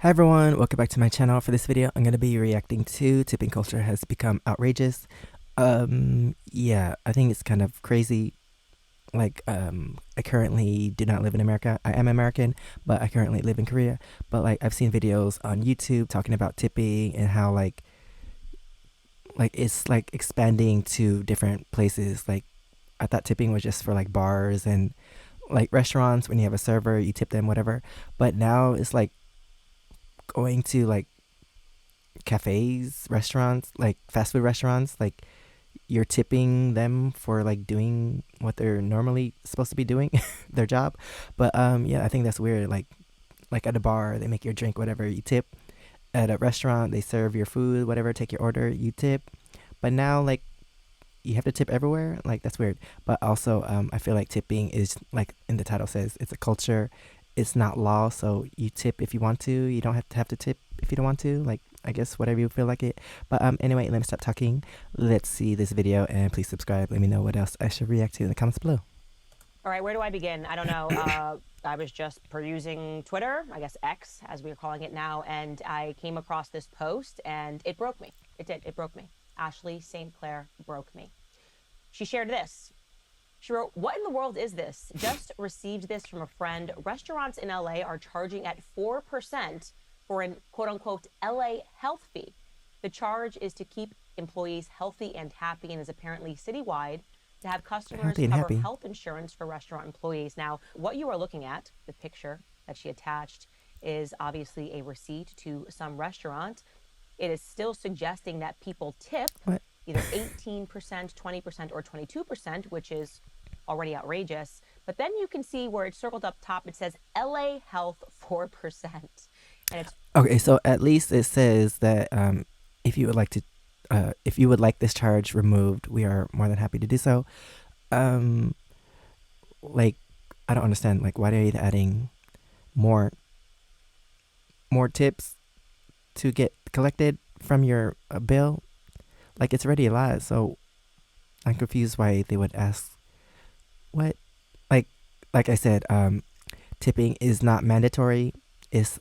Hi everyone, welcome back to my channel. For this video, I'm going to be reacting to tipping culture has become outrageous. Yeah, I think it's kind of crazy. I currently do not live in America. I am American, but I currently live in Korea. But I've seen videos on YouTube talking about tipping and how it's expanding to different places. I thought tipping was just for bars and restaurants. When you have a server, you tip them, whatever. But now it's going to cafes, restaurants, fast food restaurants, you're tipping them for doing what they're normally supposed to be doing, their job. But yeah, I think that's weird. Like at a bar, they make your drink, whatever, you tip. At a restaurant, they serve your food, whatever, take your order, you tip. But now you have to tip everywhere. That's weird. But also I feel like tipping is, in the title says, it's a culture. It's not law, so you tip if you want to. You don't have to tip if you don't want to. I guess whatever you feel like it. But anyway, let me stop talking. Let's see this video, and please subscribe. Let me know what else I should react to in the comments below. All right, where do I begin? I don't know. I was just perusing Twitter, I guess X, as we are calling it now, and I came across this post, and it broke me. It did. It broke me. Ashley St. Clair broke me. She shared this. She wrote, "What in the world is this? Just received this from a friend. Restaurants in LA are charging at 4% for an quote-unquote LA health fee. The charge is to keep employees healthy and happy and is apparently citywide to have customers cover happy. health insurance for restaurant employees." Now, what you are looking at, the picture that she attached, is obviously a receipt to some restaurant. It is still suggesting that people tip What? either 18%, 20%, or 22%, which is already outrageous. But then you can see where it's circled up top, it says LA Health 4%. And it's okay, so at least it says that if you would like to if you would like this charge removed, we are more than happy to do so. um I don't understand, why are you adding more tips to get collected from your bill? It's already a lot, so I'm confused why they would ask. What? Like I said, tipping is not mandatory. It's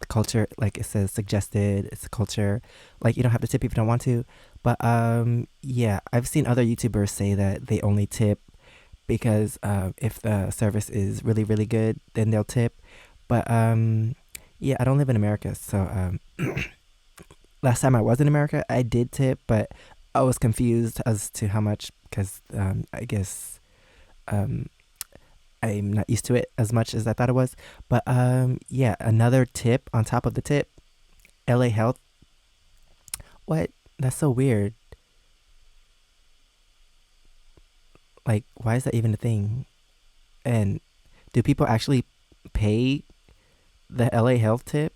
culture, like it says, suggested. It's a culture. You don't have to tip if you don't want to. But yeah, I've seen other YouTubers say that they only tip because if the service is really really good, then they'll tip. But yeah, I don't live in America, so last time I was in America, I did tip, but I was confused as to how much because I guess um, I'm not used to it as much as I thought it was. But yeah, another tip on top of the tip, LA Health. What? That's so weird. Why is that even a thing? And do people actually pay the LA Health tip?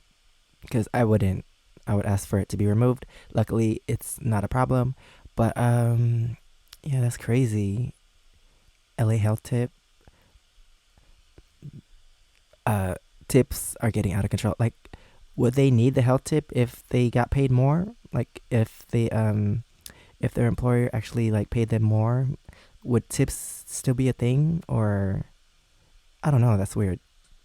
Because I wouldn't. I would ask for it to be removed. Luckily, it's not a problem. But yeah, that's crazy. LA Health tip. Tips are getting out of control. Would they need the health tip if they got paid more? If their employer actually paid them more, would tips still be a thing? Or I don't know. That's weird.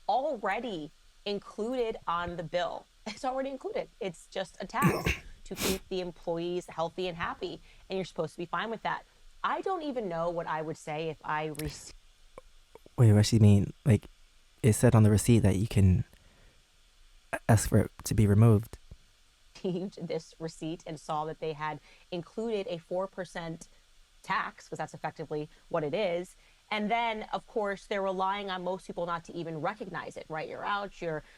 already included on the bill. It's already included. It's just a tax to keep the employees healthy and happy, and you're supposed to be fine with that. I don't even know what I would say if I Wait, what she mean? It said on the receipt that you can ask for it to be removed. received this receipt and saw that they had included a 4% tax, because that's effectively what it is. And then, of course, they're relying on most people not to even recognize it, right? You're out,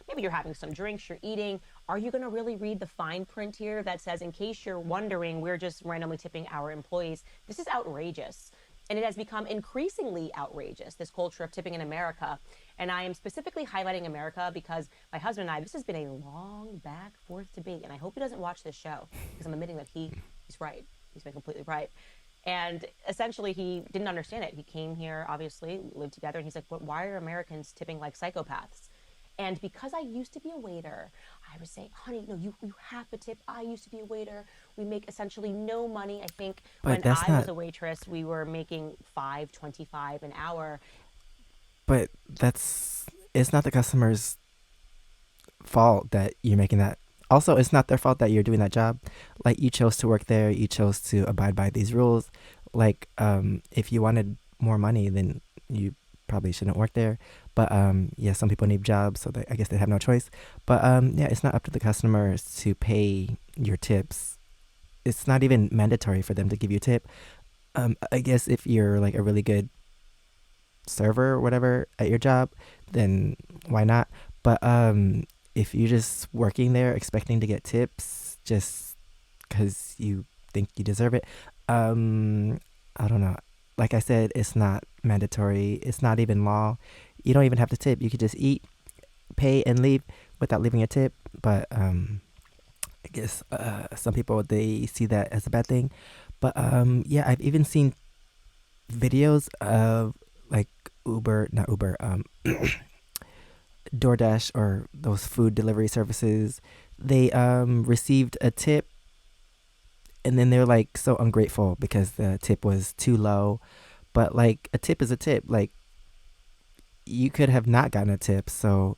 maybe you're having some drinks, you're eating. Are you going to really read the fine print here that says, in case you're wondering, we're just randomly tipping our employees? This is outrageous. And it has become increasingly outrageous, this culture of tipping in America. And I am specifically highlighting America because my husband and I, this has been a long back forth debate. And I hope he doesn't watch this show, because I'm admitting that he's right. He's been completely right. And essentially, he didn't understand it. He came here, obviously, lived together, and he's like, "But why are Americans tipping like psychopaths?" And because I used to be a waiter, I would say, "Honey, no, you have to tip. I used to be a waiter. We make essentially no money." I think But when that's I not. was a waitress, we were making $5.25 an hour. But it's not the customer's fault that you're making that. Also, it's not their fault that you're doing that job. Like, you chose to work there, you chose to abide by these rules. Like, if you wanted more money, then you probably shouldn't work there. But yeah, some people need jobs, so I guess they have no choice. But yeah, it's not up to the customers to pay your tips. It's not even mandatory for them to give you a tip. I guess if you're like a really good server or whatever at your job, then why not? But if you're just working there expecting to get tips just because you think you deserve it, I don't know. Like I said, it's not mandatory. It's not even law. You don't even have to tip. You could just eat, pay, and leave without leaving a tip. But I guess some people they see that as a bad thing. But yeah, I've even seen videos of like Uber, not Uber, DoorDash or those food delivery services. They received a tip and then they're like so ungrateful because the tip was too low. But like a tip is a tip. Like you could have not gotten a tip, so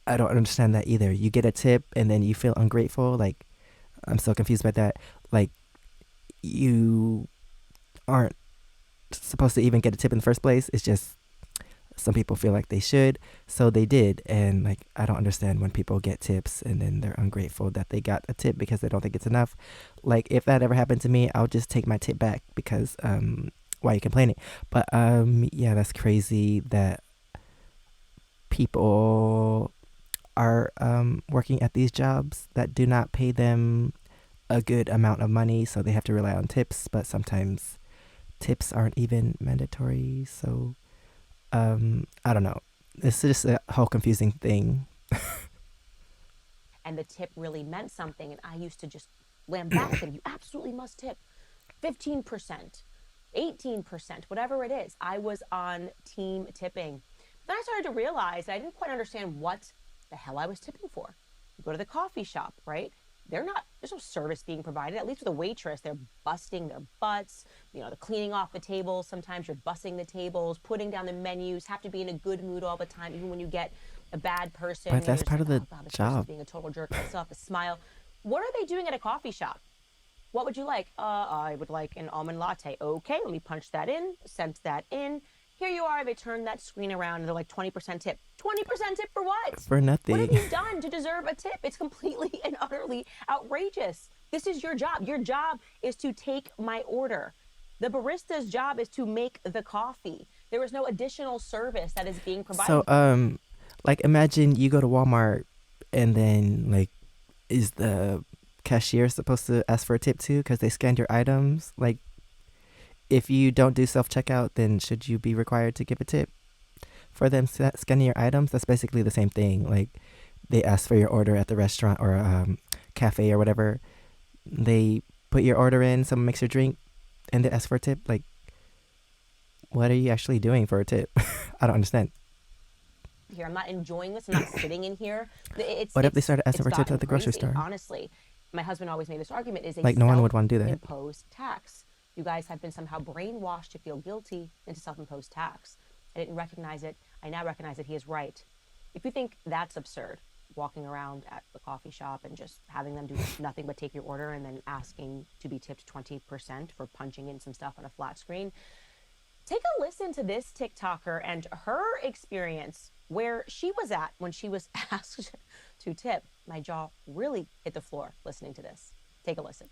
I don't understand that either. You get a tip and then you feel ungrateful. Like I'm so confused by that. Like you aren't supposed to even get a tip in the first place. It's just some people feel like they should, so they did. And like I don't understand when people get tips and then they're ungrateful that they got a tip because they don't think it's enough. Like if that ever happened to me, I'll just take my tip back because why are you complaining? But yeah, that's crazy that people are working at these jobs that do not pay them a good amount of money, so they have to rely on tips. But sometimes tips aren't even mandatory, so I don't know. It's just a whole confusing thing. And the tip really meant something. And I used to just lambast them. You absolutely must tip 15%, 18%, whatever it is. I was on team tipping. Then I started to realize I didn't quite understand what the hell I was tipping for. You go to the coffee shop, right? There's no service being provided. At least with a waitress, they're busting their butts, they're cleaning off the tables. Sometimes you're bussing the tables, putting down the menus, have to be in a good mood all the time, even when you get a bad person. But You're that's just part like, of oh the God, this person's job. being a total jerk. I still have to smile. What are they doing at a coffee shop? What would you like? I would like an almond latte. Okay, let me punch that in, sent that in. Here you are. They turn that screen around and they're like 20% tip. 20% tip for what? For What have nothing. you done to deserve a tip? It's completely and utterly outrageous. This is your job. Your job is to take my order. The barista's job is to make the coffee. There is no additional service that is being So provided. like imagine you go to Walmart and then like is the cashier supposed to ask for a tip too because they scanned your items? Like if you don't do self checkout, then should you be required to give a tip for them scanning your items? That's basically the same thing. Like they ask for your order at the restaurant or cafe or whatever. They put your order in, someone makes your drink, and they ask for a tip. Like, what are you actually doing for a tip? I don't understand. Here, I'm not enjoying this. I'm not sitting in here. It's What if they it's started asking it's for tips gotten at the grocery crazy, store? honestly. My husband always made this argument is a Like, no one would want to do that. self-imposed tax. You guys have been somehow brainwashed to feel guilty into self-imposed tax. I didn't recognize it. I now recognize that he is right. If you think that's absurd, walking around at the coffee shop and just having them do nothing but take your order and then asking to be tipped 20% for punching in some stuff on a flat screen, take a listen to this TikToker and her experience where she was at when she was asked to tip. My jaw really hit the floor listening to this. Take a listen.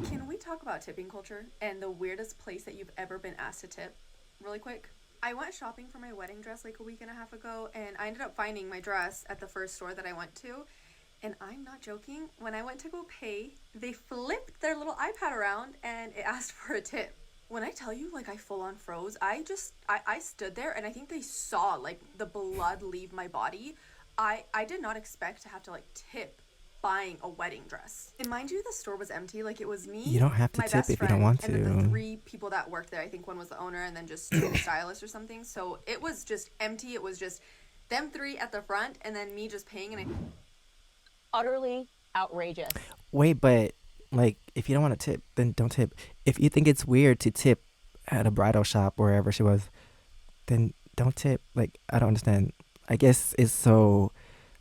Can we talk about tipping culture and the weirdest place that you've ever been asked to tip really quick? I went shopping for my wedding dress like a week and a half ago, and I ended up finding my dress at the first store that I went to. And I'm not joking, when I went to go pay, they flipped their little iPad around and it asked for a tip. When I tell you, like, I full on froze, I stood there and I think they saw, like, the blood leave my body. I did not expect to have to, like, tip buying a wedding dress. And mind you, the store was empty. Like, it was me, You don't have to my tip best if you don't friend, want and then the to. 3 people that worked there. I think one was the owner and then just 2 stylists or something. So it was just empty. It was just them 3 at the front and then me just paying. And Utterly outrageous. Wait, but like, if you don't want to tip, then don't tip. If you think it's weird to tip at a bridal shop, wherever she was, then don't tip. Like, I don't understand. I guess it's so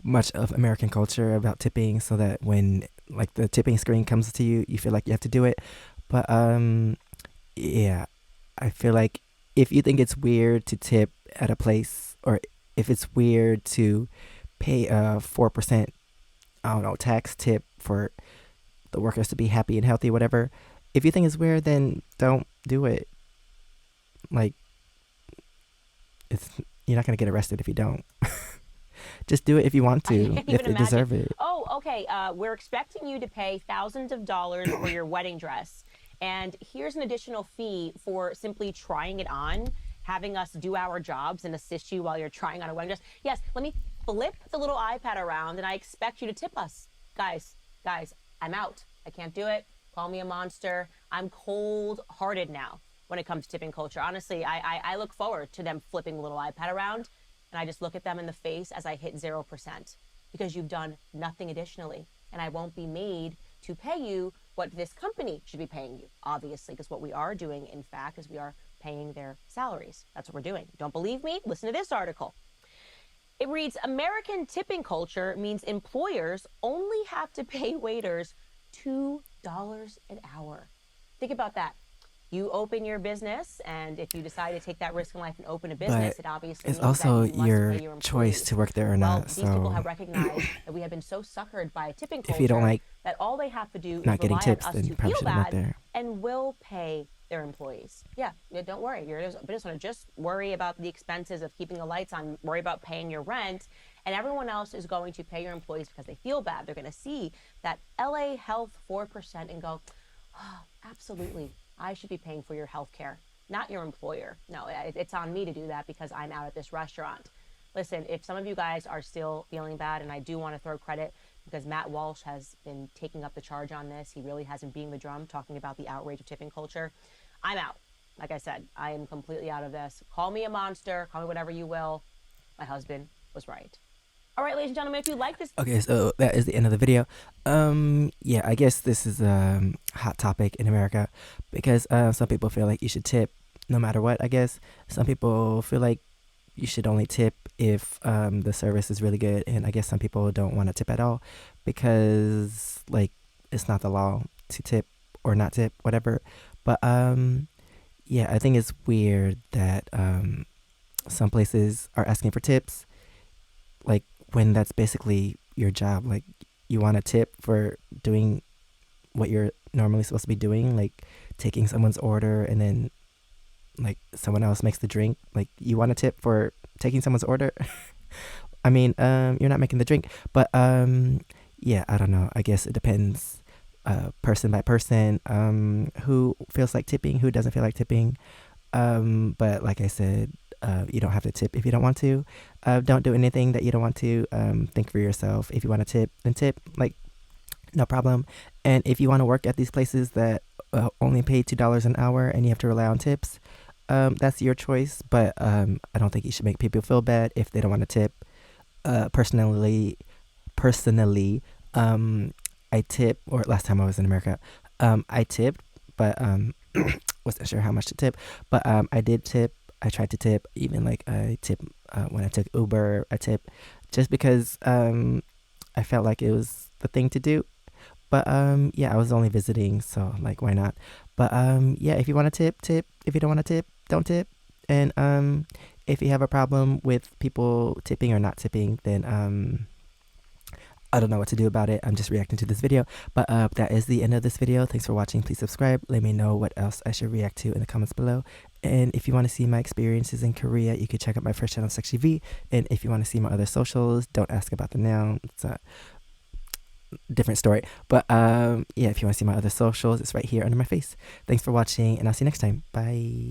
much of American culture about tipping, so that when like the tipping screen comes to you, you feel like you have to do it. But yeah, I feel like if you think it's weird to tip at a place, or if it's weird to pay a 4%, I don't know, tax tip for the workers to be happy and healthy, whatever. If you think it's weird, then don't do it. Like, it's you're not gonna get arrested if you don't. Just do it if you want I to, can't if even they imagine. deserve it. Oh, okay. We're expecting you to pay thousands of dollars for your wedding dress. And here's an additional fee for simply trying it on, having us do our jobs and assist you while you're trying on a wedding dress. Yes, let me flip the little iPad around and I expect you to tip us. Guys, I'm out. I can't do it. Call me a monster. I'm cold-hearted now when it comes to tipping culture. Honestly, I look forward to them flipping the little iPad around, and I just look at them in the face as I hit 0%, because you've done nothing additionally, and I won't be made to pay you what this company should be paying you, obviously, because what we are doing, in fact, is we are paying their salaries. That's what we're doing. Don't believe me? Listen to this article. It reads, American tipping culture means employers only have to pay waiters $2 an hour. Think about that. You open your business, and if you decide to take that risk in life and open a business, But it obviously it's means also that you must your pay your choice employees. to work there or Well, not. these people have So recognized that we have been so suckered by tipping if you don't culture like that all they have to do is not getting rely on tips, us then to you probably feel shouldn't work bad there. and will pay their employees. Yeah, don't worry. You're just want to just worry about the expenses of keeping the lights on, worry about paying your rent, and everyone else is going to pay your employees because they feel bad. They're going to see that LA Health 4% and go, oh, absolutely, I should be paying for your health care, not your employer. No, it's on me to do that because I'm out at this restaurant. Listen, if some of you guys are still feeling bad, and I do want to throw credit because Matt Walsh has been taking up the charge on this. He really has been beating the drum, talking about the outrage of tipping culture. I'm out. Like I said, I am completely out of this. Call me a monster, call me whatever you will. My husband was right. All right, ladies and gentlemen, if you like this. Okay, so that is the end of the video. Yeah, I guess this is a hot topic in America because some people feel like you should tip no matter what. I guess some people feel like you should only tip if the service is really good, and I guess some people don't want to tip at all because like it's not the law to tip or not tip, whatever. But yeah, I think it's weird that some places are asking for tips, like when that's basically your job. Like you want a tip for doing what you're normally supposed to be doing, like taking someone's order and then like someone else makes the drink. Like you want a tip for taking someone's order. I mean, you're not making the drink, but yeah, I don't know. I guess it depends person by person, who feels like tipping, who doesn't feel like tipping. But like I said, you don't have to tip if you don't want to. Don't do anything that you don't want to. Think for yourself. If you want to tip, then tip. Like, no problem. And if you want to work at these places that only pay $2 an hour and you have to rely on tips, that's your choice. But I don't think you should make people feel bad if they don't want to tip. Personally, I tip. Or last time I was in America, I tipped, but wasn't sure how much to tip. But I did tip. I tried to tip. Even like I tip when I took Uber. I tip just because I felt like it was the thing to do. But yeah, I was only visiting, so like why not? But yeah, if you want to tip, tip. If you don't want to tip, don't tip. And if you have a problem with people tipping or not tipping, then I don't know what to do about it. I'm just reacting to this video. But that is the end of this video. Thanks for watching. Please subscribe. Let me know what else I should react to in the comments below. And if you want to see my experiences in Korea, you can check out my first channel, SEKSHI V. And if you want to see my other socials, don't ask about them now. It's a different story. But yeah, if you want to see my other socials, it's right here under my face. Thanks for watching, and I'll see you next time. Bye.